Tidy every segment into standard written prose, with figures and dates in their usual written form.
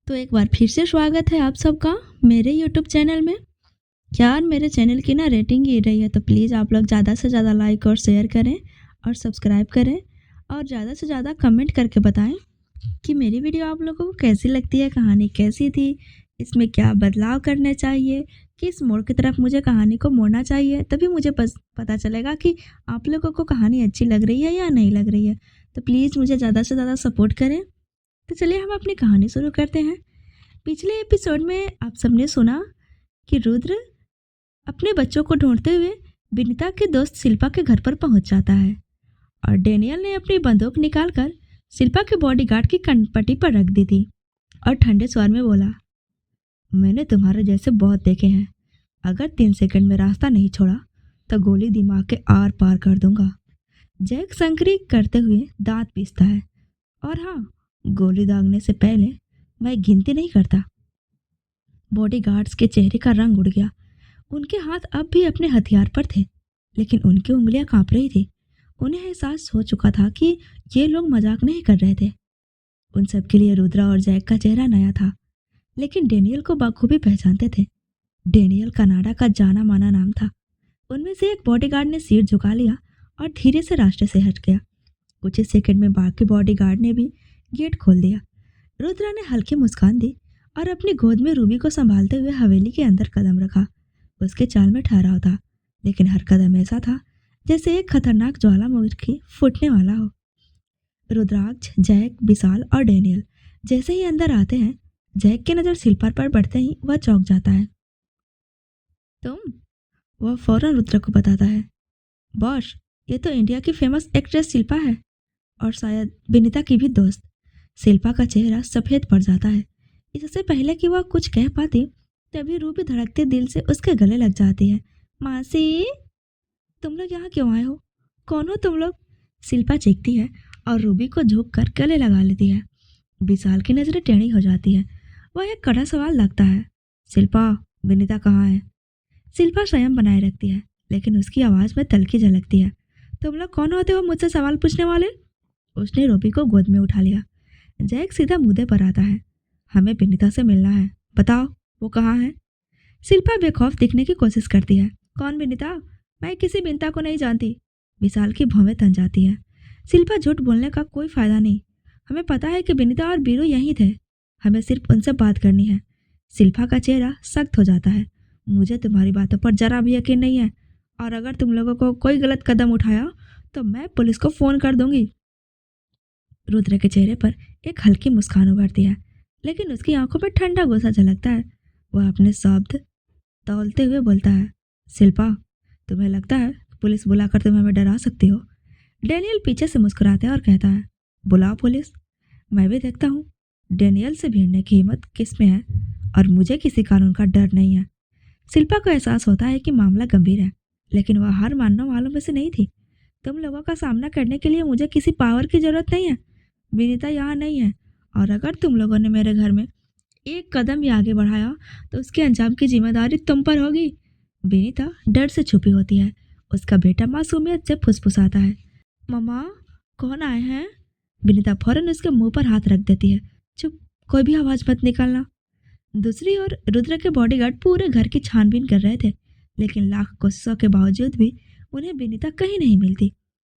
तो एक बार फिर से स्वागत है आप सबका मेरे यूट्यूब चैनल में। यार मेरे चैनल की ना रेटिंग गिर रही है, तो प्लीज़ आप लोग ज़्यादा से ज़्यादा लाइक और शेयर करें और सब्सक्राइब करें और ज़्यादा से ज़्यादा कमेंट करके बताएं कि मेरी वीडियो आप लोगों को कैसी लगती है, कहानी कैसी थी, इसमें क्या बदलाव करने चाहिए, किस मोड़ की तरफ मुझे कहानी को मोड़ना चाहिए। तभी मुझे पता चलेगा कि आप लोगों को कहानी अच्छी लग रही है या नहीं लग रही है। तो प्लीज़ मुझे ज़्यादा से ज़्यादा सपोर्ट करें। तो चलिए हम अपनी कहानी शुरू करते हैं। पिछले एपिसोड में आप सबने सुना कि रुद्र अपने बच्चों को ढूंढते हुए विनीता के दोस्त शिल्पा के घर पर पहुंच जाता है और डेनियल ने अपनी बंदूक निकालकर शिल्पा के बॉडीगार्ड की कनपट्टी पर रख दी थी और ठंडे स्वर में बोला, मैंने तुम्हारे जैसे बहुत देखे हैं, अगर 3 सेकंड में रास्ता नहीं छोड़ा तो गोली दिमाग के आर पार कर दूंगा। जैक संक्री करते हुए दांत पीसता है, और हाँ, गोली दागने से पहले मैं गिनती नहीं करता। बॉडीगार्ड्स के चेहरे का रंग उड़ गया। उनके हाथ अब भी अपने हथियार पर थे, लेकिन उनकी उंगलियां कांप रही थी। उन्हें एहसास हो चुका था कि ये लोग मजाक नहीं कर रहे थे। उन सब के लिए रुद्रा और जैक का चेहरा नया था, लेकिन डेनियल को बखूबी पहचानते थे। डेनियल कनाडा का जाना माना नाम था। उनमें से एक बॉडीगार्ड ने सिर झुका लिया और धीरे से रास्ते से हट गया। कुछ ही सेकंड में बाकी बॉडीगार्ड ने भी गेट खोल दिया। रुद्रा ने हल्की मुस्कान दी और अपनी गोद में रूबी को संभालते हुए हवेली के अंदर कदम रखा। उसके चाल में ठहराव था, लेकिन हर कदम ऐसा था जैसे एक खतरनाक ज्वालामुखी फूटने वाला हो। रुद्राक्ष, जैक, विशाल और डेनियल जैसे ही अंदर आते हैं, जैक की नज़र शिल्पा पर पड़ते ही वह चौंक जाता है। तुम? वह फौरन रुद्र को बताता है, बॉस, ये तो इंडिया की फेमस एक्ट्रेस शिल्पा है, और शायद विनीता की भी दोस्त। शिल्पा का चेहरा सफ़ेद पड़ जाता है। इससे पहले कि वह कुछ कह पाती, तभी रूबी धड़कते दिल से उसके गले लग जाती है। मासी, तुम लोग यहाँ क्यों आए हो? कौन हो तुम लोग? शिल्पा चीखती है और रूबी को झुक कर गले लगा लेती है। विशाल की नज़रें टेढ़ी हो जाती है। वह एक कड़ा सवाल लगता है, शिल्पा, विनीता कहाँ है? शिल्पा संयम बनाए रखती है, लेकिन उसकी आवाज़ में तल्खी झलकती है। तुम लोग कौन होते हो मुझसे सवाल पूछने वाले? उसने रूबी को गोद में उठा लिया। जैक सीधा मुद्दे पर आता है, हमें विनीता से मिलना है, बताओ वो कहाँ है? शिल्पा बेखौफ दिखने की कोशिश करती है। कौन विनीता? मैं किसी विनीता को नहीं जानती। विशाल की भौवें तन जाती है। शिल्पा, झूठ बोलने का कोई फायदा नहीं। हमें पता है कि विनीता और बीरू यहीं थे। हमें सिर्फ उनसे बात करनी है। शिल्पा का चेहरा सख्त हो जाता है। मुझे तुम्हारी बातों पर जरा भी यकीन नहीं है, और अगर तुम लोगों को कोई गलत कदम उठाया तो मैं पुलिस को फ़ोन कर दूंगी। रुद्र के चेहरे पर एक हल्की मुस्कान उभरती है, लेकिन उसकी आंखों में ठंडा गुस्सा झलकता है। वह अपने शब्द तौलते हुए बोलता है, शिल्पा, तुम्हें लगता है पुलिस बुलाकर तुम हमें डरा सकती हो? डेनियल पीछे से मुस्कुराता है और कहता है, बुलाओ पुलिस, मैं भी देखता हूँ डेनियल से भिड़ने की हिम्मत किस में है, और मुझे किसी कानून का डर नहीं है। शिल्पा को एहसास होता है कि मामला गंभीर है, लेकिन वह हार मानने वालों में से नहीं थी। तुम लोगों का सामना करने के लिए मुझे किसी पावर की जरूरत नहीं है। विनीता यहाँ नहीं है, और अगर तुम लोगों ने मेरे घर में एक कदम भी आगे बढ़ाया तो उसके अंजाम की जिम्मेदारी तुम पर होगी। विनीता डर से छुपी होती है। उसका बेटा मासूमियत से फुसफुसाता है, मम्मा, कौन आए हैं? विनीता फौरन उसके मुंह पर हाथ रख देती है। चुप, कोई भी आवाज मत निकालना। दूसरी ओर रुद्र के बॉडीगार्ड पूरे घर की छानबीन कर रहे थे, लेकिन लाख कोशिशों के बावजूद भी उन्हें विनीता कहीं नहीं मिलती,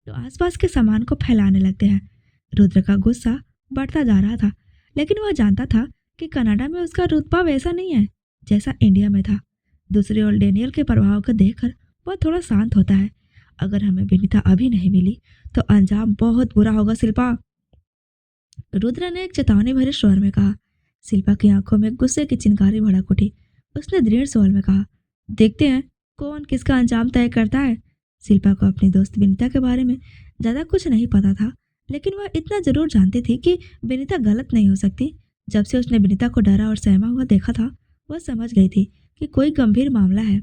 तो आसपास के सामान को फैलाने लगते हैं। रुद्र का गुस्सा बढ़ता जा रहा था, लेकिन वह जानता था कि कनाडा में उसका रुतबा वैसा नहीं है जैसा इंडिया में था। दूसरी ओर डेनियल के प्रभाव को देखकर वह थोड़ा शांत होता है। अगर हमें विनीता अभी नहीं मिली तो अंजाम बहुत बुरा होगा शिल्पा, रुद्र ने एक चेतावनी भरे स्वर में कहा। शिल्पा की आंखों में गुस्से की चिनगारी भड़क उठी। उसने दृढ़ स्वर में कहा, देखते हैं कौन किसका अंजाम तय करता है। शिल्पा को अपनी दोस्त विनीता के बारे में ज़्यादा कुछ नहीं पता था, लेकिन वह इतना जरूर जानती थी कि विनीता गलत नहीं हो सकती। जब से उसने विनीता को डरा और सहमा हुआ देखा था, वह समझ गई थी कि कोई गंभीर मामला है।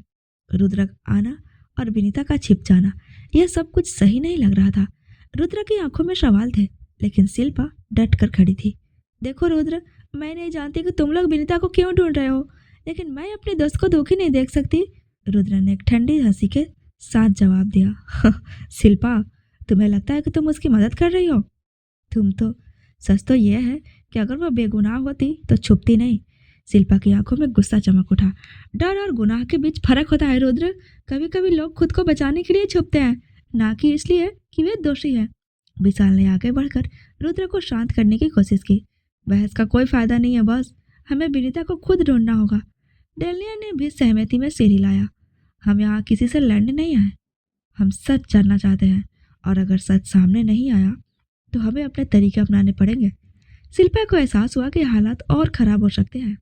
रुद्र आना और विनीता का छिप जाना, यह सब कुछ सही नहीं लग रहा था। रुद्र की आंखों में सवाल थे, लेकिन शिल्पा डट कर खड़ी थी। देखो रुद्र, मैं नहीं जानती कि तुम लोग विनीता को क्यों ढूंढ रहे हो, लेकिन मैं अपने दोस्त को दुखी नहीं देख सकती। रुद्र ने एक ठंडी हंसी के साथ जवाब दिया। शिल्पा, तुम्हें लगता है कि तुम उसकी मदद कर रही हो? तुम तो सच तो यह है कि अगर वह बेगुनाह होती तो छुपती नहीं। शिल्पा की आंखों में गुस्सा चमक उठा। डर और गुनाह के बीच फर्क होता है रुद्र। कभी कभी लोग खुद को बचाने के लिए छुपते हैं, ना कि इसलिए कि वे दोषी है। विशाल ने आगे बढ़कर रुद्र को शांत करने की कोशिश की। बहस का कोई फायदा नहीं है बॉस, हमें विनीता को खुद ढूंढना होगा। डेलिया ने भी सहमति में सिर हिलाया। हम यहाँ किसी से लड़ने नहीं आए, हम सच जानना चाहते हैं, और अगर सच सामने नहीं आया तो हमें अपने तरीके अपनाने पड़ेंगे। शिल्पा को एहसास हुआ कि हालात और खराब हो सकते हैं,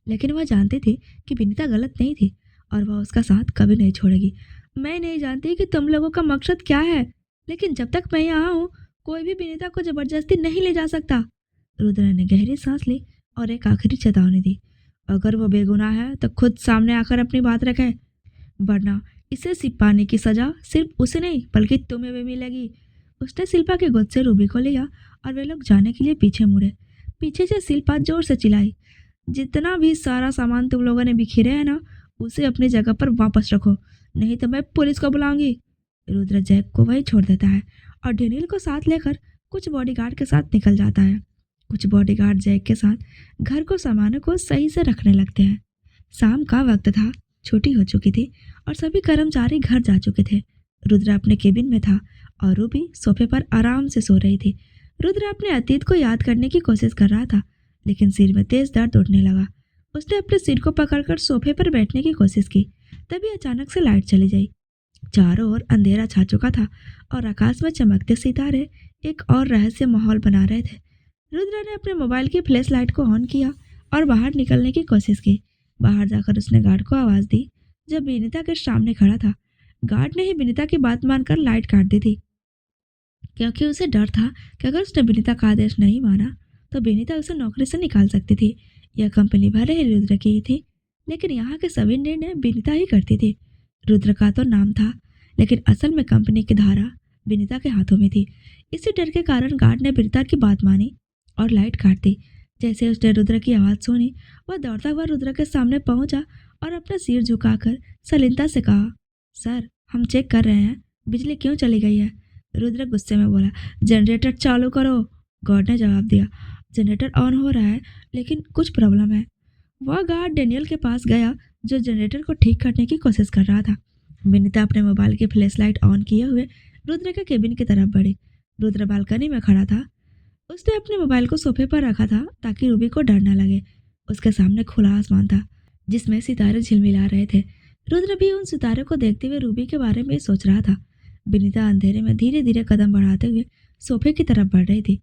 लेकिन वह जानती थी कि विनीता गलत नहीं थी और वह उसका साथ कभी नहीं छोड़ेगी। मैं नहीं जानती कि तुम लोगों का मकसद क्या है, लेकिन जब तक मैं यहाँ हूँ कोई भी विनीता को जबरदस्ती नहीं ले जा सकता। रुद्र ने गहरी सांस ली और एक आखिरी चेतावनी दी। अगर वो बेगुनाह है तो खुद सामने आकर अपनी बात रखे, वरना इसे सिपाने की सजा सिर्फ उसे नहीं बल्कि तुम्हें भी मिलेगी। उसने शिल्पा के गोद से रूबी को लिया और वे लोग जाने के लिए पीछे मुड़े। पीछे से शिल्पा जोर से चिल्लाई, जितना भी सारा सामान तुम लोगों ने बिखेरे है ना, उसे अपनी जगह पर वापस रखो, नहीं तो मैं पुलिस को बुलाऊंगी। रुद्र जैक को वही छोड़ देता है और डेनियल को साथ लेकर कुछ बॉडीगार्ड के साथ निकल जाता है। कुछ बॉडीगार्ड जैक के साथ घर को सामानों को सही से रखने लगते हैं। शाम का वक्त था, छुट्टी हो चुकी थी और सभी कर्मचारी घर जा चुके थे। रुद्र अपने केबिन में था और रूबी सोफे पर आराम से सो रही थी। रुद्र अपने अतीत को याद करने की कोशिश कर रहा था, लेकिन सिर में तेज दर्द उठने लगा। उसने अपने सिर को पकड़कर सोफे पर बैठने की कोशिश की, तभी अचानक से लाइट चली गई। चारों ओर अंधेरा छा चुका था और आकाश में चमकते सितारे एक और रहस्य माहौल बना रहे थे। रुद्र ने अपने मोबाइल की फ्लैश लाइट को ऑन किया और बाहर निकलने की कोशिश की। बाहर जाकर उसने गार्ड को आवाज़ दी, जब विनीता के सामने खड़ा था। गार्ड ने ही विनीता की बात मानकर लाइट काट दी थी, क्योंकि उसे डर था कि अगर उसने विनीता का आदेश नहीं माना तो विनीता उसे नौकरी से निकाल सकती थी। यह कंपनी भले ही रुद्र की ही थी, लेकिन यहाँ के सभी निर्णय विनीता ही करती थी। रुद्र का तो नाम था, लेकिन असल में कंपनी की धारा विनीता के हाथों में थी। इसी डर के कारण गार्ड ने विनीता की बात मानी और लाइट काट दी। जैसे उसने रुद्र की आवाज़ सुनी, वह दौड़ता हुआ रुद्र के सामने पहुंचा और अपना सिर झुकाकर सलीनता से कहा, सर हम चेक कर रहे हैं, बिजली क्यों चली गई है। रुद्र गुस्से में बोला, जनरेटर चालू करो। गार्ड ने जवाब दिया, जनरेटर ऑन हो रहा है, लेकिन कुछ प्रॉब्लम है। वह गार्ड डेनियल के पास गया, जो जनरेटर को ठीक करने की कोशिश कर रहा था। विनीता अपने मोबाइल की फ्लैश लाइट ऑन किए हुए रुद्र के केबिन की तरफ बढ़ी। रुद्र बालकनी में खड़ा था। उसने अपने मोबाइल को सोफे पर रखा था ताकि रूबी को डर न लगे। उसके सामने खुला आसमान था जिसमें सितारे झिलमिला रहे थे। रुद्र भी उन सितारों को देखते हुए रूबी के बारे में सोच रहा था। विनीता अंधेरे में धीरे धीरे कदम बढ़ाते हुए सोफे की तरफ बढ़ रही थी।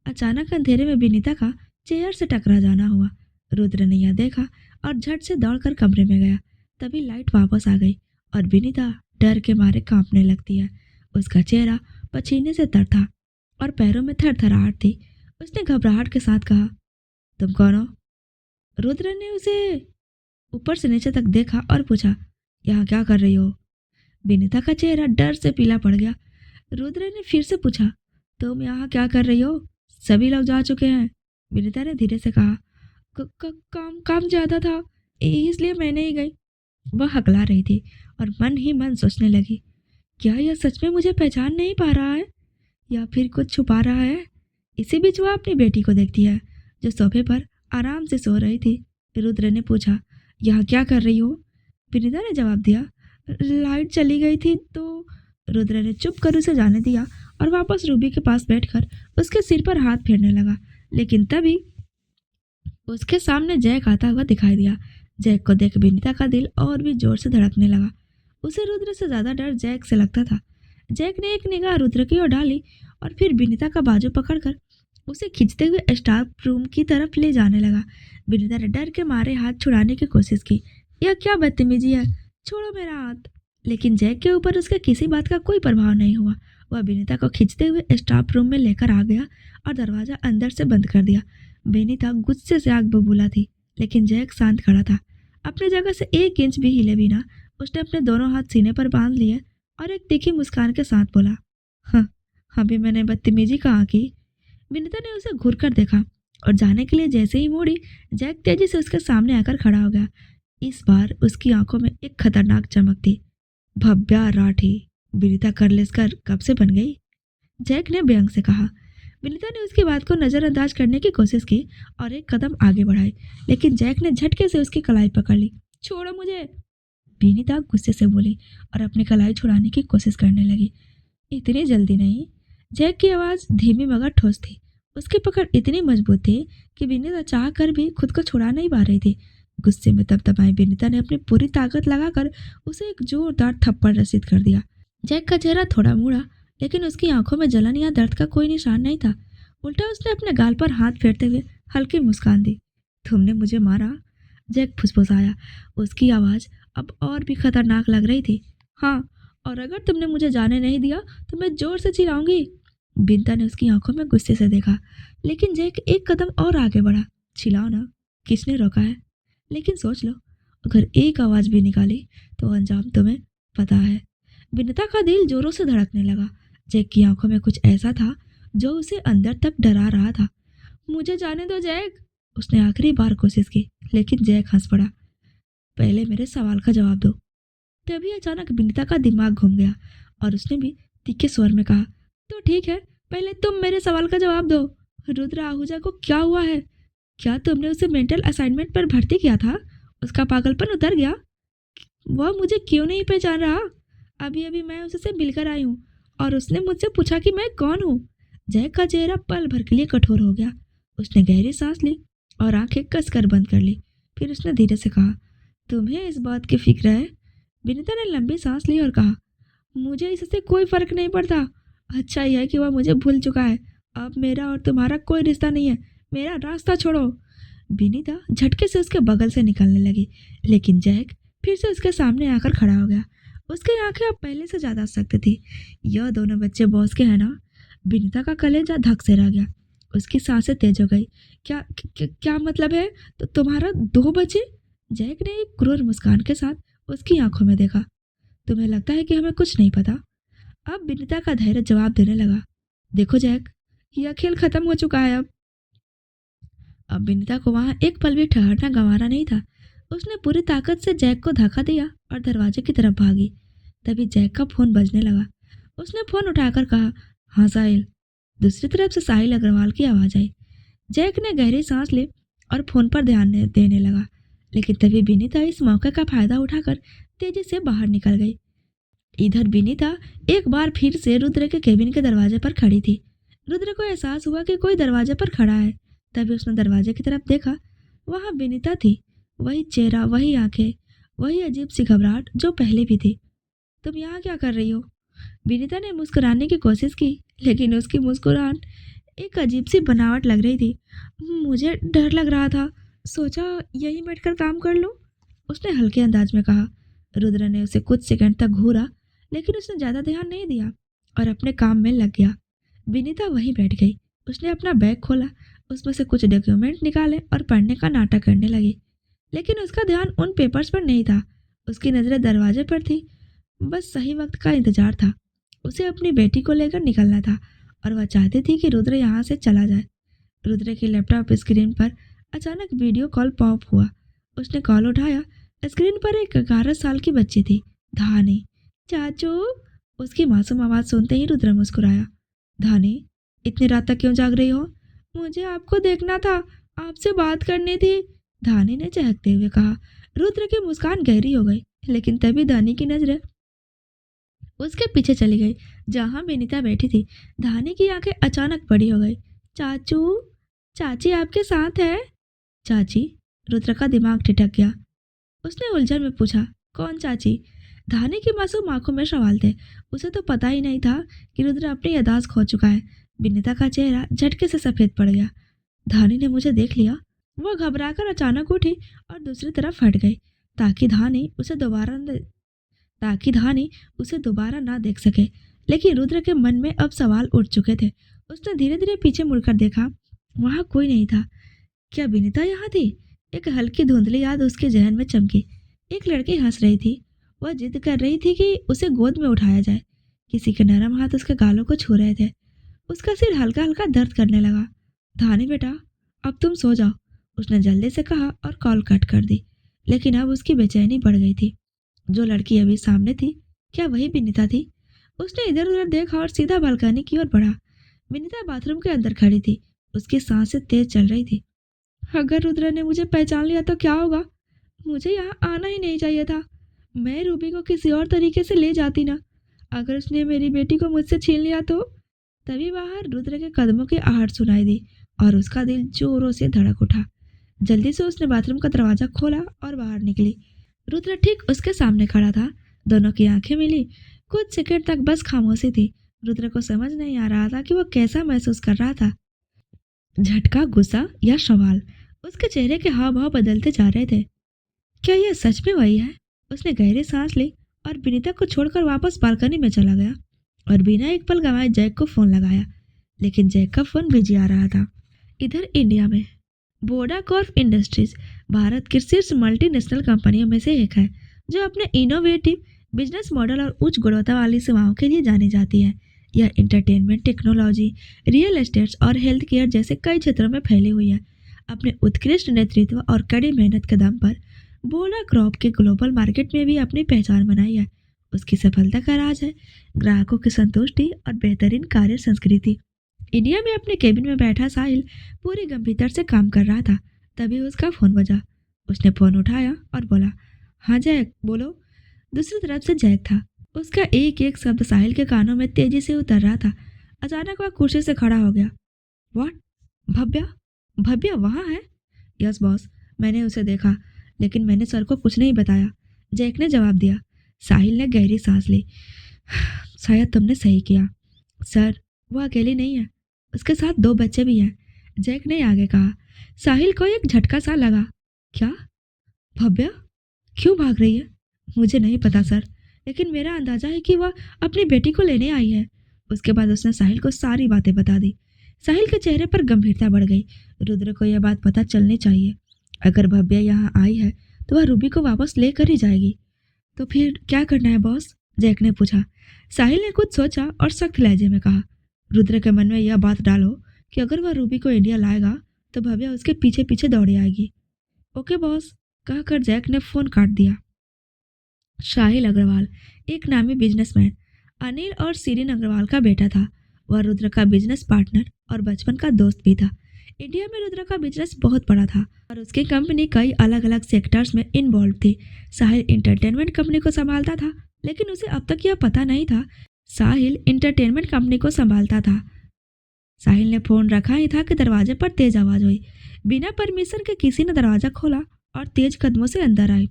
अचानक अंधेरे में विनीता का चेयर से टकरा जाना हुआ। रुद्र ने यह देखा और झट से दौड़कर कमरे में गया। तभी लाइट वापस आ गई और विनीता डर के मारे कांपने लगती है। उसका चेहरा पसीने से तर था और पैरों में थरथराहट थी। उसने घबराहट के साथ कहा, तुम कौन हो। रुद्र ने उसे ऊपर से नीचे तक देखा और पूछा, यहाँ क्या कर रही हो। विनीता का चेहरा डर से पीला पड़ गया। रुद्र ने फिर से पूछा, तुम यहाँ क्या कर रही हो, सभी लोग जा चुके हैं। विनीता ने धीरे से कहा, काम ज्यादा था इसलिए मैं नहीं गई। वह हकला रही थी और मन ही मन सोचने लगी, क्या यह सच में मुझे पहचान नहीं पा रहा है या फिर कुछ छुपा रहा है। इसी बीच वह अपनी बेटी को देखती है जो सोफे पर आराम से सो रही थी। रुद्र ने पूछा, यहाँ क्या कर रही हो। विनीता ने जवाब दिया, लाइट चली गई थी तो। रुद्र ने चुप कर उसे जाने दिया और वापस रूबी के पास बैठकर उसके सिर पर हाथ फेरने लगा। लेकिन तभी उसके सामने जैक आता हुआ दिखाई दिया। जैक को देख विनीता का दिल और भी जोर से धड़कने लगा। उसे रुद्र से ज्यादा डर जैक से लगता था। जैक ने एक निगाह रुद्र की ओर डाली और फिर विनीता का बाजू पकड़कर उसे खींचते हुए स्टाफ रूम की तरफ ले जाने लगा। विनीता ने डर के मारे हाथ छुड़ाने की कोशिश की। यह क्या बदतमीजी है, छोड़ो मेरा हाथ। लेकिन जैक के ऊपर उसके किसी बात का कोई प्रभाव नहीं हुआ। वह विनीता को खींचते हुए स्टाफ रूम में लेकर आ गया और दरवाजा अंदर से बंद कर दिया। विनीता गुस्से से आग बबूला थी, लेकिन जैक शांत खड़ा था। अपनी जगह से 1 इंच भी हिले बिना उसने अपने दोनों हाथ सीने पर बांध लिए और एक तीखी मुस्कान के साथ बोला, हाँ अभी मैंने बदतमीजी कहाँ की। विनीता ने उसे घूर कर देखा और जाने के लिए जैसे ही मुड़ी, जैक तेजी से उसके सामने आकर खड़ा हो गया। इस बार उसकी आंखों में एक खतरनाक चमक थी। भव्या राठी, विनीता कर्लेस्कर कब से बन गई। जैक ने व्यंग से कहा। विनीता ने उसकी बात को नजरअंदाज करने की कोशिश की और एक कदम आगे बढ़ाई, लेकिन जैक ने झटके से उसकी कलाई पकड़ ली। छोड़ो मुझे, विनीता गुस्से से बोली और अपनी कलाई छुड़ाने की कोशिश करने लगी। इतनी जल्दी नहीं। जैक की आवाज़ धीमी मगर ठोस थी। उसकी पकड़ इतनी मजबूत थी कि विनीता चाह कर भी खुद को छुड़ा नहीं पा रही थी। गुस्से में तपतपाई विनीता ने अपनी पूरी ताकत लगाकर उसे एक जोरदार थप्पड़ रसीद कर दिया। जैक का चेहरा थोड़ा मुड़ा, लेकिन उसकी आंखों में जलन या दर्द का कोई निशान नहीं था। उल्टा उसने अपने गाल पर हाथ फेरते हुए हल्की मुस्कान दी। तुमने मुझे मारा? जैक फुसफुसाया। उसकी आवाज़ अब और भी खतरनाक लग रही थी। हाँ, और अगर तुमने मुझे जाने नहीं दिया तो मैं जोर से चिल्लाऊंगी। बिंता ने उसकी आंखों में गुस्से से देखा, लेकिन जैक एक कदम और आगे बढ़ा। चिल्लाओ ना, किसने रोका है? लेकिन सोच लो, अगर एक आवाज़ भी निकाली तो अंजाम तुम्हें पता है। बिनिता का दिल जोरों से धड़कने लगा। जैक की आंखों में कुछ ऐसा था जो उसे अंदर तक डरा रहा था। मुझे जाने दो जैक, उसने आखिरी बार कोशिश की, लेकिन जैक हंस पड़ा। पहले मेरे सवाल का जवाब दो। तभी अचानक बिनिता का दिमाग घूम गया और उसने भी तीखे स्वर में कहा, तो ठीक है, पहले तुम मेरे सवाल का जवाब दो। रुद्र आहूजा को क्या हुआ है? क्या तुमने उसे मेंटल असाइनमेंट पर भर्ती किया था? उसका पागलपन उतर गया? वह मुझे क्यों नहीं पहचान रहा? अभी अभी मैं उससे मिलकर आई हूँ और उसने मुझसे पूछा कि मैं कौन हूँ। जैक का चेहरा पल भर के लिए कठोर हो गया। उसने गहरी सांस ली और आंखें कसकर बंद कर ली। फिर उसने धीरे से कहा, तुम्हें इस बात की फिक्र है? विनीता ने लंबी सांस ली और कहा, मुझे इससे कोई फर्क नहीं पड़ता। अच्छा यह है कि वह मुझे भूल चुका है। अब मेरा और तुम्हारा कोई रिश्ता नहीं है। मेरा रास्ता छोड़ो। विनीता झटके से उसके बगल से निकलने लगी, लेकिन जैक फिर से उसके सामने आकर खड़ा हो गया। उसकी आंखें अब पहले से ज्यादा सख्त थी। यह दोनों बच्चे बॉस के हैं ना? विनीता का कलेजा धक से रह गया। उसकी सांसें तेज हो गई। क्या मतलब है? तो तुम्हारा दो बच्चे? जैक ने एक क्रूर मुस्कान के साथ उसकी आंखों में देखा। तुम्हें लगता है कि हमें कुछ नहीं पता? अब विनीता का धैर्य जवाब देने लगा। देखो जैक, यह खेल खत्म हो चुका है। अब विनीता को वहां एक पल भी ठहरना गंवारा नहीं था। उसने पूरी ताकत से जैक को धक्का दिया और दरवाजे की तरफ भागी। तभी जैक का फोन बजने लगा। उसने फोन उठाकर कहा, हाँ साहिल। दूसरी तरफ से साहिल अग्रवाल की आवाज आई। जैक ने गहरी सांस ली और फोन पर ध्यान देने लगा, लेकिन तभी विनीता इस मौके का फायदा उठाकर तेजी से बाहर निकल गई। इधर विनीता एक बार फिर से रुद्र के केबिन के दरवाजे पर खड़ी थी। रुद्र को एहसास हुआ कि कोई दरवाजे पर खड़ा है। तभी उसने दरवाजे की तरफ देखा। वहां विनीता थी। वही चेहरा, वही आंखें, वही अजीब सी घबराहट जो पहले भी थी। तुम यहाँ क्या कर रही हो? विनीता ने मुस्कुराने की कोशिश की, लेकिन उसकी मुस्कुराहट एक अजीब सी बनावट लग रही थी। मुझे डर लग रहा था, सोचा यहीं बैठकर काम कर लूं, उसने हल्के अंदाज में कहा। रुद्र ने उसे कुछ सेकंड तक घूरा, लेकिन उसने ज्यादा ध्यान नहीं दिया और अपने काम में लग गया। विनीता वहीं बैठ गई। उसने अपना बैग खोला, उसमें से कुछ डॉक्यूमेंट निकाले और पढ़ने का नाटक करने लगी, लेकिन उसका ध्यान उन पेपर्स पर नहीं था। उसकी नजरें दरवाजे पर थी। बस सही वक्त का इंतजार था। उसे अपनी बेटी को लेकर निकलना था और वह चाहती थी कि रुद्र यहाँ से चला जाए। रुद्र की लैपटॉप स्क्रीन पर अचानक वीडियो कॉल पॉप हुआ। उसने कॉल उठाया। स्क्रीन पर एक 11 साल की बच्ची थी, धानी। चाचू, उसकी मासूम आवाज सुनते ही रुद्र मुस्कुराया। धानी, इतनी रात तक क्यों जाग रही हो? मुझे आपको देखना था, आपसे बात करनी थी, धानी ने चहकते हुए कहा। रुद्र की मुस्कान गहरी हो गई, लेकिन तभी धानी की नजरें उसके पीछे चली गई, जहां विनीता बैठी थी। धानी की आंखें अचानक बड़ी हो गई। चाचू, चाची आपके साथ है? चाची? रुद्र का दिमाग ठिठक गया। उसने उलझन में पूछा, कौन चाची? धानी की मासूम आंखों में सवाल थे। उसे तो पता ही नहीं था कि रुद्र अपनी यादाश्त खो चुका है। विनीता का चेहरा झटके से सफेद पड़ गया। धानी ने मुझे देख लिया। वह घबराकर अचानक उठी और दूसरी तरफ हट गई, ताकि धानी उसे दोबारा ना देख सके। लेकिन रुद्र के मन में अब सवाल उठ चुके थे। उसने धीरे धीरे पीछे मुड़कर देखा। वहां कोई नहीं था। क्या विनीता यहाँ थी? एक हल्की धुंधली याद उसके जहन में चमकी। एक लड़की हंस रही थी। वह जिद कर रही थी कि उसे गोद में उठाया जाए। किसी के नरम हाथ उसके गालों को छू रहे थे। उसका सिर हल्का हल्का दर्द करने लगा। धानी बेटा, अब तुम सो जाओ, उसने जल्दी से कहा और कॉल कट कर दी। लेकिन अब उसकी बेचैनी बढ़ गई थी। जो लड़की अभी सामने थी, क्या वही विनीता थी? उसने इधर उधर देखा और सीधा बालकनी की ओर बढ़ा। विनीता बाथरूम के अंदर खड़ी थी। उसकी सांसें तेज चल रही थी। अगर रुद्र ने मुझे पहचान लिया तो क्या होगा? मुझे यहाँ आना ही नहीं चाहिए था। मैं रूबी को किसी और तरीके से ले जाती ना। अगर उसने मेरी बेटी को मुझसे छीन लिया तो? तभी बाहर रुद्र के कदमों की आहट सुनाई दी और उसका दिल जोरों से धड़क उठा। जल्दी से उसने बाथरूम का दरवाजा खोला और बाहर निकली। रुद्र ठीक उसके सामने खड़ा था। दोनों की आंखें मिली। कुछ सेकंड तक बस खामोशी थी। रुद्र को समझ नहीं आ रहा था कि वो कैसा महसूस कर रहा था, झटका, गुस्सा या सवाल। उसके चेहरे के हाव भाव बदलते जा रहे थे। क्या यह सच में वही है? उसने गहरी सांस ली और विनीता को छोड़कर वापस बालकनी में चला गया और बिना एक पल गंवाए जैक को फोन लगाया। लेकिन जैक का फोन बिजी आ रहा था। इधर इंडिया में वोडाकॉर्प इंडस्ट्रीज भारत की शीर्ष मल्टीनेशनल कंपनियों में से एक है, जो अपने इनोवेटिव बिजनेस मॉडल और उच्च गुणवत्ता वाली सेवाओं के लिए जानी जाती है। यह एंटरटेनमेंट, टेक्नोलॉजी, रियल एस्टेट्स और हेल्थ केयर जैसे कई क्षेत्रों में फैली हुई है। अपने उत्कृष्ट नेतृत्व और कड़ी मेहनत के दम पर बोला क्रॉप के ग्लोबल मार्केट में भी अपनी पहचान बनाई है। उसकी सफलता का राज है ग्राहकों की संतुष्टि और बेहतरीन कार्य संस्कृति। इंडिया में अपने केबिन में बैठा साहिल पूरी गंभीरता से काम कर रहा था। तभी उसका फोन बजा। उसने फोन उठाया और बोला, हाँ जैक, बोलो। दूसरी तरफ से जैक था। उसका एक एक शब्द साहिल के कानों में तेजी से उतर रहा था। अचानक वह कुर्सी से खड़ा हो गया। व्हाट? भव्या? भव्या वहाँ है? यस बॉस, मैंने उसे देखा, लेकिन मैंने सर को कुछ नहीं बताया, जैक ने जवाब दिया। साहिल ने गहरी सांस ली। शायद तुमने सही किया सर, वो अकेली नहीं है, उसके साथ 2 बच्चे भी हैं, जैक ने आगे कहा। साहिल को एक झटका सा लगा। क्या? भव्या क्यों भाग रही है? मुझे नहीं पता सर, लेकिन मेरा अंदाजा है कि वह अपनी बेटी को लेने आई है। उसके बाद उसने साहिल को सारी बातें बता दी। साहिल के चेहरे पर गंभीरता बढ़ गई। रुद्र को यह बात पता चलनी चाहिए। अगर भव्या यहाँ आई है तो वह रूबी को वापस लेकर ही जाएगी। तो फिर क्या करना है बॉस? जैक ने पूछा। साहिल ने कुछ सोचा और सख्त लहजे में कहा, रुद्र के मन में यह बात डालो कि अगर वह रूबी को इंडिया लाएगा तो भव्या उसके पीछे पीछे दौड़ी आएगी। ओके बॉस, कहकर जैक ने फोन काट दिया। साहिल अग्रवाल एक नामी बिजनेसमैन अनिल और सीरीन अग्रवाल का बेटा था। वह रुद्र का बिजनेस पार्टनर और बचपन का दोस्त भी था। इंडिया में रुद्र का बिजनेस बहुत बड़ा था और उसकी कंपनी कई अलग अलग सेक्टर्स में इन्वॉल्व थी। साहिल इंटरटेनमेंट कंपनी को संभालता था, लेकिन उसे अब तक यह पता नहीं था साहिल इंटरटेनमेंट कंपनी को संभालता था। साहिल ने फोन रखा ही था कि दरवाजे पर तेज आवाज हुई। बिना परमिशन के किसी ने दरवाजा खोला और तेज कदमों से अंदर आई।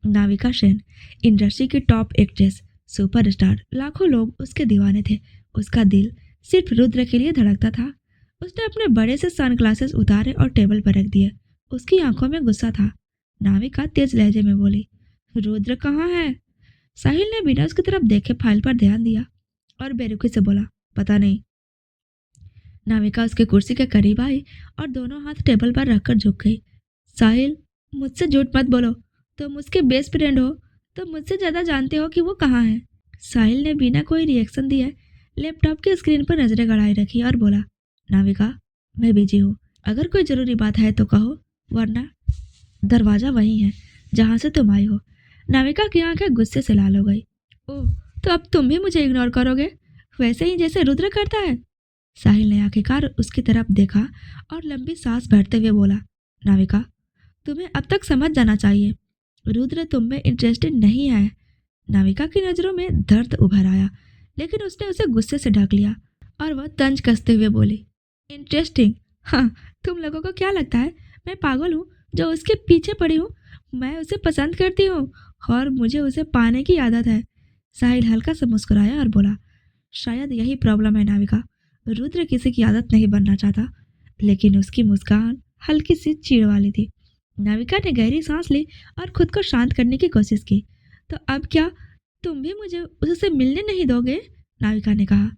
नाविका सेन, इंडस्ट्री की टॉप एक्ट्रेस, सुपरस्टार, लाखों लोग उसके दीवाने थे। उसका दिल सिर्फ रुद्र के लिए धड़कता था। उसने अपने बड़े से सनग्लासेस उतारे और टेबल पर रख दिए। उसकी आंखों में गुस्सा था। नाविका तेज लहजे में बोली, रुद्र कहाँ है? साहिल ने बिना उसकी तरफ देखे फाइल पर ध्यान दिया और बेरुखी से बोला, पता नहीं। नाविका उसके कुर्सी के करीब आई और दोनों हाथ टेबल पर रखकर झुक गई। साहिल, मुझसे झूठ मत बोलो, तुम उसके बेस्ट फ्रेंड हो, तो मुझसे ज्यादा जानते हो कि वो कहाँ है। साहिल ने बिना कोई रिएक्शन दिए लैपटॉप की स्क्रीन पर नजरें गड़ाए रखी और बोला, नाविका, मैं बिजी हूँ, अगर कोई जरूरी बात है तो कहो, वरना दरवाजा वही है जहाँ से तुम आई हो। नाविका की आंखें गुस्से से लाल हो गई। ओह, तो अब तुम भी मुझे इग्नोर करोगे, वैसे ही जैसे रुद्र करता है? साहिल ने आखिरकार उसकी तरफ देखा और लंबी सांस भरते हुए बोला, नाविका, तुम्हें अब तक समझ जाना चाहिए, रुद्र तुम में इंटरेस्टेड नहीं है। नाविका की नजरों में दर्द उभर आया, लेकिन उसने उसे गुस्से से ढक लिया और वह तंज कसते हुए बोली, इंटरेस्टिंग? हाँ, तुम लोगों को क्या लगता है मैं पागल हूँ जो उसके पीछे पड़ी हूँ? मैं उसे पसंद करती हूँ और मुझे उसे पाने की आदत है। साहिल हल्का सा मुस्कुराया और बोला, शायद यही प्रॉब्लम है नाविका, रुद्र किसी की आदत नहीं बनना चाहता। लेकिन उसकी मुस्कान हल्की सी चीड़ वाली थी। नाविका ने गहरी सांस ली और खुद को शांत करने की कोशिश की। तो अब क्या तुम भी मुझे उससे मिलने नहीं दोगे? नाविका ने कहा।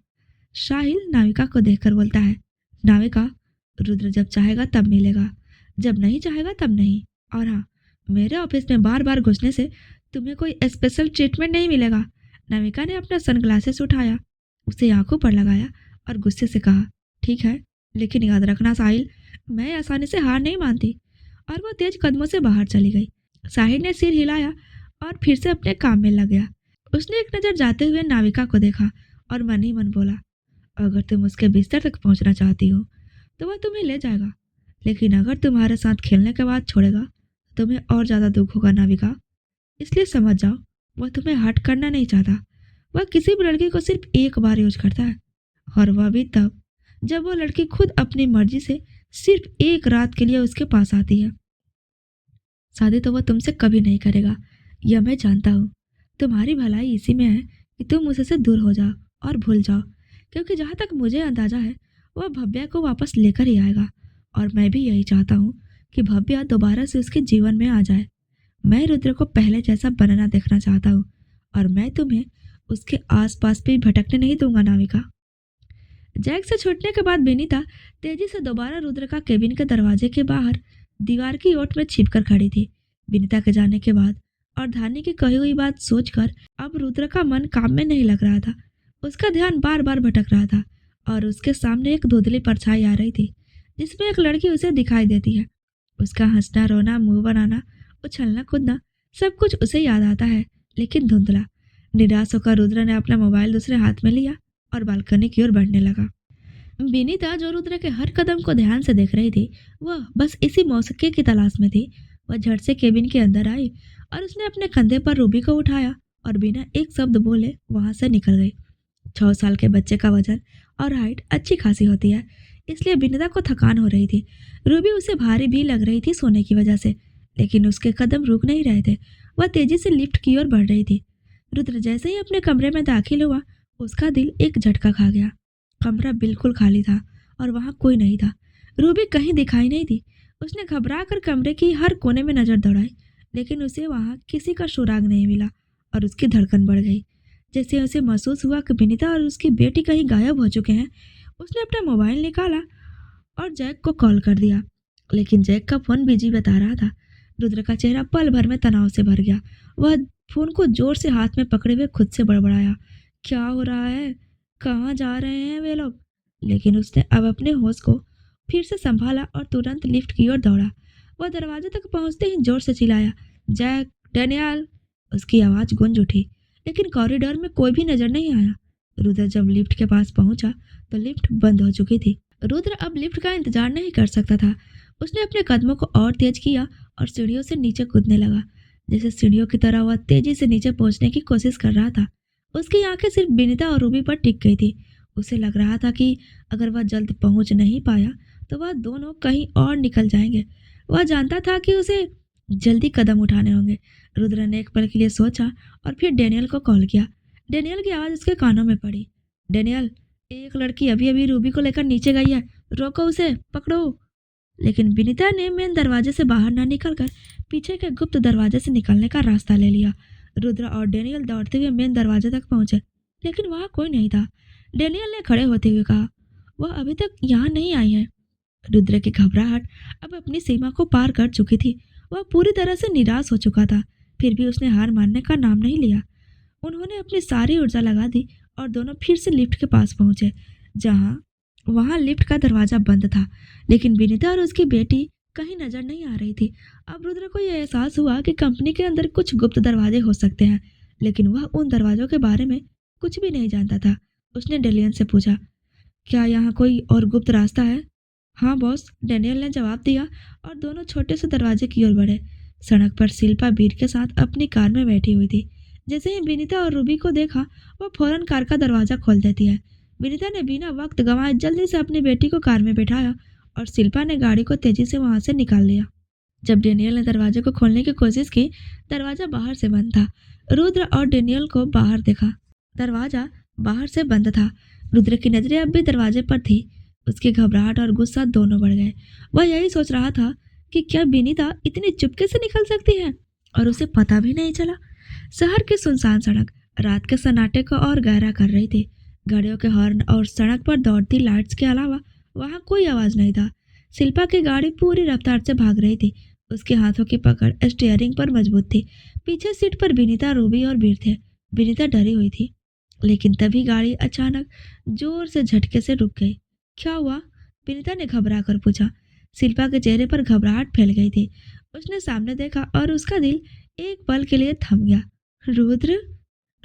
साहिल नाविका को देखकर बोलता है, नाविका, रुद्र जब चाहेगा तब मिलेगा, जब नहीं चाहेगा तब नहीं। और हाँ, मेरे ऑफिस में बार बार घुसने से तुम्हें कोई स्पेशल ट्रीटमेंट नहीं मिलेगा। नाविका ने अपना सनग्लासेस उठाया, उसे आंखों पर लगाया और गुस्से से कहा, ठीक है, लेकिन याद रखना साहिल, मैं आसानी से हार नहीं मानती। और वो तेज कदमों से बाहर चली गई। साहिल ने सिर हिलाया और फिर से अपने काम में लग गया। उसने एक नज़र जाते हुए नाविका को देखा और मन ही मन बोला, अगर तुम उसके बिस्तर तक पहुंचना चाहती हो तो वह तुम्हें ले जाएगा, लेकिन अगर तुम्हारे साथ खेलने के बाद छोड़ेगा तो तुम्हें और ज्यादा दुख होगा नाविका। इसलिए समझ जाओ, वह तुम्हें हर्ट करना नहीं चाहता। वह किसी भी लड़की को सिर्फ एक बार यूज करता है, और वह भी तब जब वो लड़की खुद अपनी मर्जी से सिर्फ एक रात के लिए उसके पास आती है। शादी तो वह तुमसे कभी नहीं करेगा, यह मैं जानता हूँ। तुम्हारी भलाई इसी में है कि तुम उससे दूर हो जाओ और भूल जाओ, क्योंकि जहाँ तक मुझे अंदाजा है वह भव्या को वापस लेकर ही आएगा, और मैं भी यही चाहता हूँ कि भव्या दोबारा से उसके जीवन में आ जाए। मैं रुद्र को पहले जैसा बनना देखना चाहता हूँ, और मैं तुम्हें उसके आसपास भी भटकने नहीं दूंगा नाविका। जैक से छूटने के बाद बेनिता तेजी से दोबारा रुद्र का केबिन के दरवाजे के बाहर दीवार की ओट में छिपकर खड़ी थी। बेनिता के जाने के बाद और धानी की कही हुई बात सोचकर अब रुद्र का मन काम में नहीं लग रहा था। उसका ध्यान बार बार भटक रहा था, और उसके सामने एक धुंधली परछाई आ रही थी जिसमें एक लड़की उसे दिखाई देती है। उसका हंसना, रोना, मुंह बनाना, उछलना कूदना, सब कुछ उसे याद आता है, लेकिन धुंधला। निराश होकर रुद्र ने अपना मोबाइल दूसरे हाथ में लिया और बालकनी की ओर बढ़ने लगा। विनीता, जो रुद्र के हर कदम को ध्यान से देख रही थी, वह बस इसी मौके की तलाश में थी। वह झट से केबिन के अंदर आई और उसने अपने कंधे पर रूबी को उठाया और बिना एक शब्द बोले वहां से निकल गई। 6 साल के बच्चे का वजन और हाइट अच्छी खासी होती है, इसलिए विनीता को थकान हो रही थी। रूबी उसे भारी भी लग रही थी सोने की वजह से, लेकिन उसके कदम रुक नहीं रहे थे। वह तेजी से लिफ्ट की ओर बढ़ रही थी। रुद्र जैसे ही अपने कमरे में दाखिल हुआ, उसका दिल एक झटका खा गया। कमरा बिल्कुल खाली था और वहां कोई नहीं था। रूबी कहीं दिखाई नहीं दी। उसने घबरा कर कमरे की हर कोने में नजर दौड़ाई, लेकिन उसे वहां किसी का सुराग नहीं मिला और उसकी धड़कन बढ़ गई। जैसे उसे महसूस हुआ कि विनीता और उसकी बेटी कहीं गायब हो चुके हैं। उसने अपना मोबाइल निकाला और जैक को कॉल कर दिया, लेकिन जैक का फोन बिजी बता रहा था। रुद्र का चेहरा पल भर में तनाव से भर गया। वह फोन को जोर से हाथ में पकड़े हुए खुद से बड़बड़ाया, क्या हो रहा है, कहाँ जा रहे हैं वे लोग। लेकिन उसने अब अपने होश को फिर से संभाला और तुरंत लिफ्ट की ओर दौड़ा। वह दरवाजे तक पहुंचते ही जोर से चिल्लाया, जैक, डेनियल। उसकी आवाज गूंज उठी, लेकिन कॉरिडोर में कोई भी नजर नहीं आया। रुद्र जब लिफ्ट के पास पहुंचा तो लिफ्ट बंद हो चुकी थी। रुद्र अब लिफ्ट का इंतजार नहीं कर सकता था। उसने अपने कदमों को और तेज किया और सीढ़ियों से नीचे कूदने लगा। जैसे सीढ़ियों की तरह वह तेजी से नीचे पहुंचने की कोशिश कर रहा था। उसकी आंखें सिर्फ विनीता और रूबी पर टिक गई थी। उसे लग रहा था कि अगर वह जल्द पहुंच नहीं पाया तो वह दोनों कहीं और निकल जाएंगे। वह जानता था कि उसे जल्दी कदम उठाने होंगे। रुद्र ने एक पल के लिए सोचा और फिर डेनियल को कॉल किया। डेनियल की आवाज उसके कानों में पड़ी, डेनियल, एक लड़की अभी अभी रूबी को लेकर नीचे गई है, रोको उसे, पकड़ो। लेकिन विनीता ने मेन दरवाजे से बाहर ना निकलकर पीछे के गुप्त दरवाजे से निकलने का रास्ता ले लिया। रुद्र और डेनियल दौड़ते हुए मेन दरवाजे तक पहुंचे, लेकिन वहां कोई नहीं था। डेनियल ने खड़े होते हुए कहा, वह अभी तक यहाँ नहीं आई है। रुद्र की घबराहट अब अपनी सीमा को पार कर चुकी थी। वह पूरी तरह से निराश हो चुका था, फिर भी उसने हार मानने का नाम नहीं लिया। उन्होंने अपनी सारी ऊर्जा लगा दी और दोनों फिर से लिफ्ट के पास पहुंचे। वहां लिफ्ट का दरवाजा बंद था, लेकिन विनीता और उसकी बेटी कहीं नजर नहीं आ रही थी। अब रुद्र को यह एहसास हुआ कि कंपनी के अंदर कुछ गुप्त दरवाजे हो सकते हैं, लेकिन वह उन दरवाजों के बारे में कुछ भी नहीं जानता था। उसने डेनियल से पूछा, क्या यहाँ कोई और गुप्त रास्ता है? हाँ बॉस, डेनियल ने जवाब दिया और दोनों छोटे से दरवाजे की ओर बढ़े। सड़क पर शिल्पा बीर के साथ अपनी कार में बैठी हुई थी। जैसे ही विनीता और रूबी को देखा, वह फौरन कार का दरवाजा खोल देती है। विनीता ने बिना वक्त गंवाए जल्दी से अपनी बेटी को कार में बैठाया और शिल्पा ने गाड़ी को तेजी से वहां से निकाल लिया। जब डेनियल ने दरवाजे को खोलने की कोशिश की, दरवाजा बाहर से बंद था। रुद्र और डेनियल को बाहर देखा, दरवाजा बाहर से बंद था। रुद्र की नजरें अब भी दरवाजे पर थी। उसकी घबराहट और गुस्सा दोनों बढ़ गए। वह यही सोच रहा था कि क्या विनीता इतनी चुपके से निकल सकती है और उसे पता भी नहीं चला। शहर की सुनसान सड़क रात के सन्नाटे को और गहरा कर रही थी। गाड़ियों के हॉर्न और सड़क पर दौड़ती लाइट्स के अलावा वहां कोई आवाज नहीं था। शिल्पा की गाड़ी पूरी रफ्तार से भाग रही थी। उसके हाथों की पकड़ स्टीयरिंग पर मजबूत थी। पीछे सीट पर विनीता, रूबी और वीर थे। विनीता डरी हुई थी, लेकिन तभी गाड़ी अचानक जोर से झटके से रुक गई। क्या हुआ? विनीता ने घबरा कर पूछा। शिल्पा के चेहरे पर घबराहट फैल गई थी। उसने सामने देखा और उसका दिल एक पल के लिए थम गया। रुद्र!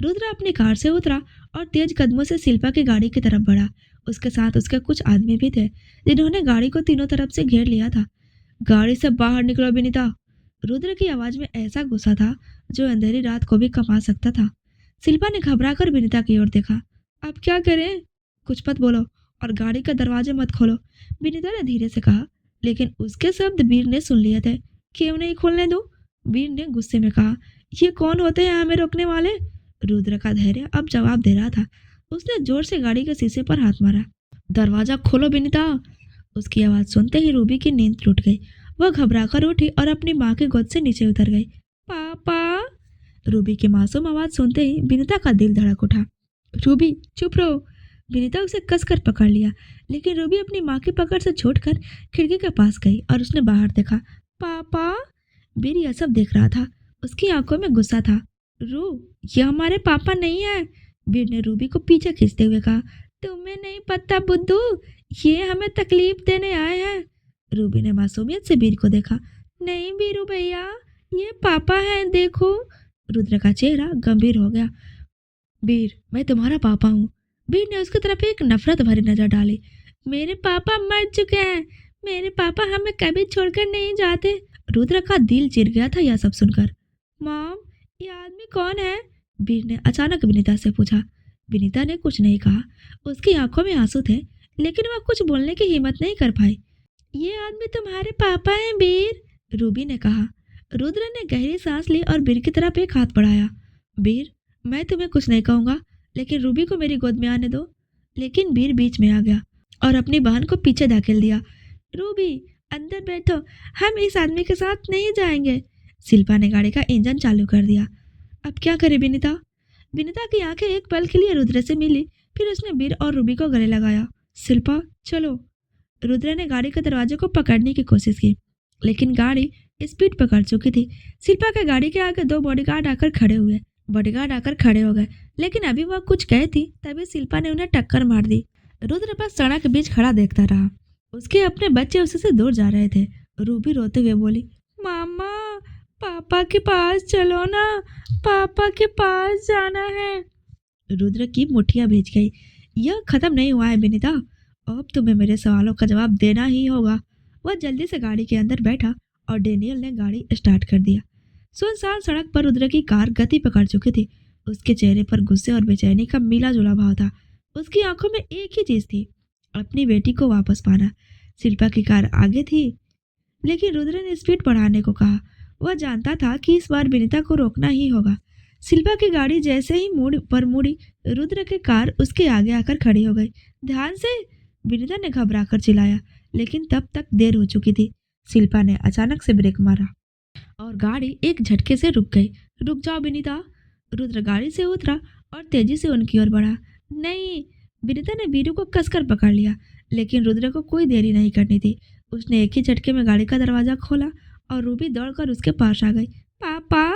रुद्र अपनी कार से उतरा और तेज कदमों से शिल्पा की गाड़ी की तरफ बढ़ा। उसके साथ उसके कुछ आदमी भी थे जिन्होंने गाड़ी को तीनों तरफ से घेर लिया था। गाड़ी से बाहर निकलो विनीता। रुद्र की आवाज में ऐसा गुस्सा था जो अंधेरी रात को भी कमा सकता था। शिल्पा ने घबरा कर विनीता की ओर देखा। अब क्या करें? कुछ मत बोलो और गाड़ी का दरवाजे मत खोलो, विनीता ने धीरे से कहा। लेकिन उसके शब्द वीर ने सुन लिए थे। क्यों नहीं खोलने दो? वीर ने गुस्से में कहा। ये कौन होते हैं हमें रोकने वाले? रुद्र का धैर्य अब जवाब दे रहा था। उसने जोर से गाड़ी के शीशे पर हाथ मारा। दरवाजा खोलो विनीता। उसकी आवाज सुनते ही रूबी की नींद टूट गई। वह घबराकर उठी और अपनी माँ की गोद से नीचे उतर गई। पापा। रूबी की मासूम आवाज सुनते ही विनीता का दिल धड़क उठा। रूबी चुप रहो। विनीता उसे कसकर पकड़ लिया, लेकिन रूबी अपनी माँ की पकड़ से छूटकर खिड़की के पास गई और उसने बाहर देखा। पापा। वीर यह सब देख रहा था। उसकी आंखों में गुस्सा था। रू, ये हमारे पापा नहीं है। वीर ने रूबी को पीछे खींचते हुए कहा। तुम्हें नहीं पता बुद्धू, ये हमें तकलीफ देने आए हैं। रूबी ने मासूमियत से वीर को देखा। नहीं वीरू भैया, ये पापा हैं, देखो। रुद्र का चेहरा गंभीर हो गया। वीर, मैं तुम्हारा पापा हूँ। वीर ने उसकी तरफ एक नफरत भरी नजर डाली। मेरे पापा मर चुके हैं, मेरे पापा हमें कभी छोड़कर नहीं जाते। रुद्र का दिल चिर गया था यह सब सुनकर। मॉम, ये आदमी कौन है? वीर ने अचानक विनीता से पूछा। विनीता ने कुछ नहीं कहा। उसकी आंखों में आंसू थे, लेकिन वह कुछ बोलने की हिम्मत नहीं कर पाई। ये आदमी तुम्हारे पापा हैं वीर, रूबी ने कहा। रुद्र ने गहरी सांस ली और वीर की तरफ एक हाथ बढ़ाया। वीर, मैं तुम्हें कुछ नहीं कहूंगा, लेकिन रूबी को मेरी गोद में आने दो। लेकिन वीर बीच में आ गया और अपनी बहन को पीछे धकेल दिया। रूबी, अंदर बैठो, हम इस आदमी के साथ नहीं जाएंगे। शिल्पा ने गाड़ी का इंजन चालू कर दिया। अब क्या करे विनीता? विनीता की आंखें एक पल के लिए रुद्र से मिली, फिर उसने वीर और रूबी को गले लगाया। शिल्पा चलो। रुद्र ने गाड़ी के दरवाजे को पकड़ने की कोशिश की, लेकिन गाड़ी स्पीड पकड़ चुकी थी। शिल्पा के गाड़ी के आगे दो बॉडीगार्ड आकर खड़े हो गए, लेकिन अभी वह कुछ कहे थी तभी शिल्पा ने उन्हें टक्कर मार दी। रुद्र बस सड़क के बीच खड़ा देखता रहा। उसके अपने बच्चे उससे दूर जा रहे थे। रूबी रोते हुए बोली, मामा, पापा के पास चलो ना, पापा के पास जाना है। रुद्र की मुठ्ठियां भीज गई। यह खत्म नहीं हुआ है विनीता, अब तुम्हें मेरे सवालों का जवाब देना ही होगा। वह जल्दी से गाड़ी के अंदर बैठा और डेनियल ने गाड़ी स्टार्ट कर दिया। सुनसान सड़क पर रुद्र की कार गति पकड़ चुकी थी। उसके चेहरे पर गुस्से और बेचैनी का मिला जुला भाव था। उसकी आंखों में एक ही चीज थी, अपनी बेटी को वापस पाना। शिल्पा की कार आगे थी, लेकिन रुद्र ने स्पीड बढ़ाने को कहा। वह जानता था कि इस बार विनीता को रोकना ही होगा। शिल्पा की गाड़ी जैसे ही मोड़ पर मुड़ी, रुद्र की कार उसके आगे आकर खड़ी हो गई। ध्यान से, विनीता ने घबरा कर चिल्लाया, लेकिन तब तक देर हो चुकी थी। शिल्पा ने अचानक से ब्रेक मारा और गाड़ी एक झटके से रुक गई। रुक जाओ विनीता। रुद्र गाड़ी से उतरा और तेजी से उनकी ओर बढ़ा। नहीं, विनीता ने वीरू को कसकर पकड़ लिया, लेकिन रुद्र को कोई देरी नहीं करनी थी। उसने एक ही झटके में गाड़ी का दरवाजा खोला और रूबी दौड़कर उसके पास आ गई। पापा।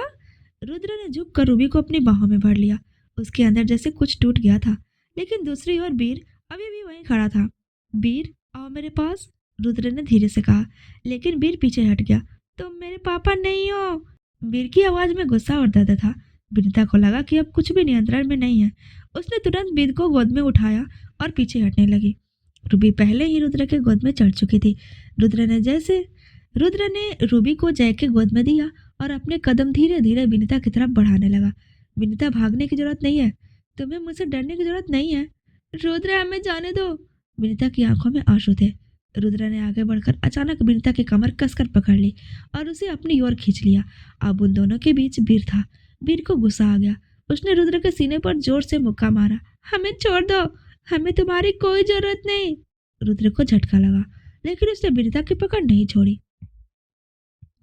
रुद्र ने झुककर रूबी को अपनी बाहों में भर लिया। उसके अंदर जैसे कुछ टूट गया था, लेकिन दूसरी ओर वीर अभी भी वहीं खड़ा था। वीर, आओ मेरे पास, रुद्र ने धीरे से कहा, लेकिन वीर पीछे हट गया। तुम मेरे पापा नहीं हो। वीर की आवाज में गुस्सा और दर्द था। विनीता को लगा कि अब कुछ भी नियंत्रण में नहीं है। उसने तुरंत वीर को गोद में उठाया और पीछे हटने लगी। रूबी पहले ही रुद्र के गोद में चढ़ चुकी थी। रुद्र ने रूबी को जय के गोद में दिया और अपने कदम धीरे धीरे विनीता की तरफ बढ़ाने लगा। विनीता, भागने की जरूरत नहीं है, तुम्हें मुझसे डरने की जरूरत नहीं है। रुद्र, हमें जाने दो। विनीता की आंखों में आंसू थे। रुद्र ने आगे बढ़कर अचानक विनीता की कमर कसकर पकड़ ली और उसे अपनी ओर खींच लिया। अब उन दोनों के बीच वीर था। वीर को गुस्सा आ गया। उसने रुद्र के सीने पर जोर से मुक्का मारा। हमें छोड़ दो, हमें तुम्हारी कोई जरूरत नहीं। रुद्र को झटका लगा, लेकिन उसने विनीता की पकड़ नहीं छोड़ी।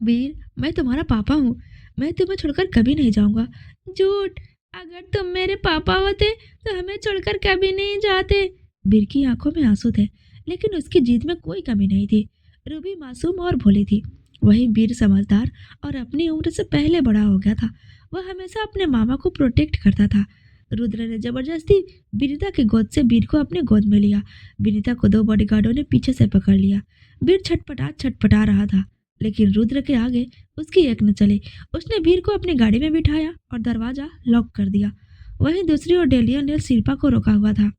वीर, मैं तुम्हारा पापा हूँ, मैं तुम्हें छोड़कर कभी नहीं जाऊंगा। झूठ, अगर तुम मेरे पापा होते तो हमें छोड़कर कभी नहीं जाते। वीर की आंखों में आंसू थे, लेकिन उसकी जीत में कोई कमी नहीं थी। रूबी मासूम और भोली थी, वहीं वीर समझदार और अपनी उम्र से पहले बड़ा हो गया था। वह हमेशा अपने मामा को प्रोटेक्ट करता था। रुद्र ने जबरदस्ती विनीता की गोद से वीर को अपने गोद में लिया। विनीता को दो बॉडीगार्डों ने पीछे से पकड़ लिया। वीर छटपटा रहा था, लेकिन रुद्र के आगे उसकी एक न चली। उसने वीर को अपनी गाड़ी में बिठाया और दरवाजा लॉक कर दिया। वहीं दूसरी ओर डेनियल ने शिल्पा को रोका हुआ था।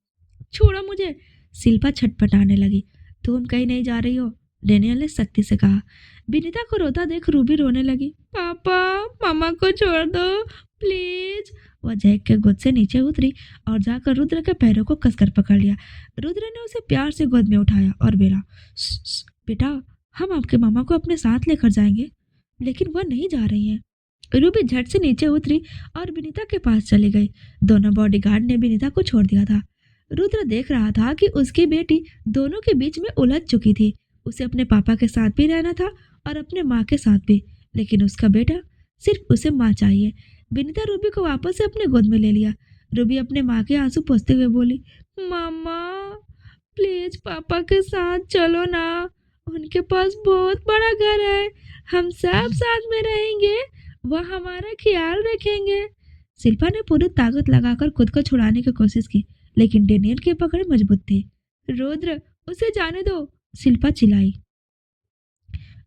छोड़ो मुझे, शिल्पा छटपटाने लगी। तुम कहीं नहीं जा रही हो, डेनियल ने सख्ती से कहा। विनीता को रोता देख रूबी रोने लगी। पापा, मामा को छोड़ दो प्लीज। वह जैक के गोद से नीचे उतरी और जाकर रुद्र के पैरों को कसकर पकड़ लिया। रुद्र ने उसे प्यार से गोद में उठाया और बोला, बेटा, हम आपके मामा को अपने साथ लेकर जाएंगे। लेकिन वह नहीं जा रही है। रूबी झट से नीचे उतरी और विनीता के पास चली गई। दोनों बॉडीगार्ड ने विनीता को छोड़ दिया था। रुद्र देख रहा था कि उसकी बेटी दोनों के बीच में उलझ चुकी थी। उसे अपने पापा के साथ भी रहना था और अपने माँ के साथ भी, लेकिन उसका बेटा सिर्फ उसे माँ चाहिए। विनीता रूबी को वापस से अपने गोद में ले लिया। रूबी अपने माँ के आंसू पोंछते हुए बोली, मामा प्लीज पापा के साथ चलो ना, उनके पास बहुत बड़ा घर है, हम सब साथ में रहेंगे, वह हमारा ख्याल रखेंगे। शिल्पा ने पूरी ताकत लगाकर खुद को छुड़ाने की कोशिश की, लेकिन डेनियल की पकड़ मजबूत थी। रुद्र, उसे जाने दो, शिल्पा चिल्लाई।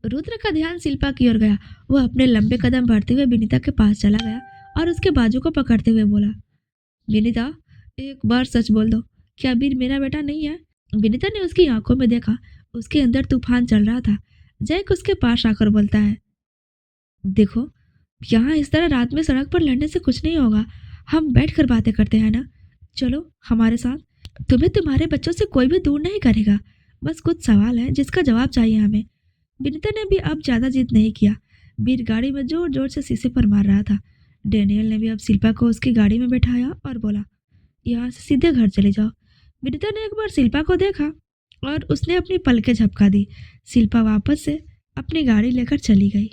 रुद्र का ध्यान शिल्पा की ओर गया। वह अपने लंबे कदम बढ़ते हुए विनीता के पास चला गया और उसके बाजू को पकड़ते हुए बोला, विनीता, एक बार सच बोल दो, क्या वीर मेरा बेटा नहीं है? विनीता ने उसकी आंखों में देखा। उसके अंदर तूफान चल रहा था। जैक उसके पास आकर बोलता है, देखो, यहाँ इस तरह रात में सड़क पर लड़ने से कुछ नहीं होगा। हम बैठ कर बातें करते हैं ना, चलो हमारे साथ। तुम्हें तुम्हारे बच्चों से कोई भी दूर नहीं करेगा। बस कुछ सवाल है जिसका जवाब चाहिए हमें। विनीता ने भी अब ज्यादा जिद नहीं किया। वीर गाड़ी में जोर जोर से शीशे पर मार रहा था। डेनियल ने भी अब शिल्पा को उसकी गाड़ी में बैठाया और बोला, यहाँ से सीधे घर चले जाओ। विनीता ने एक बार शिल्पा को देखा और उसने अपनी पलकें झपका दी। शिल्पा वापस से अपनी गाड़ी लेकर चली गई।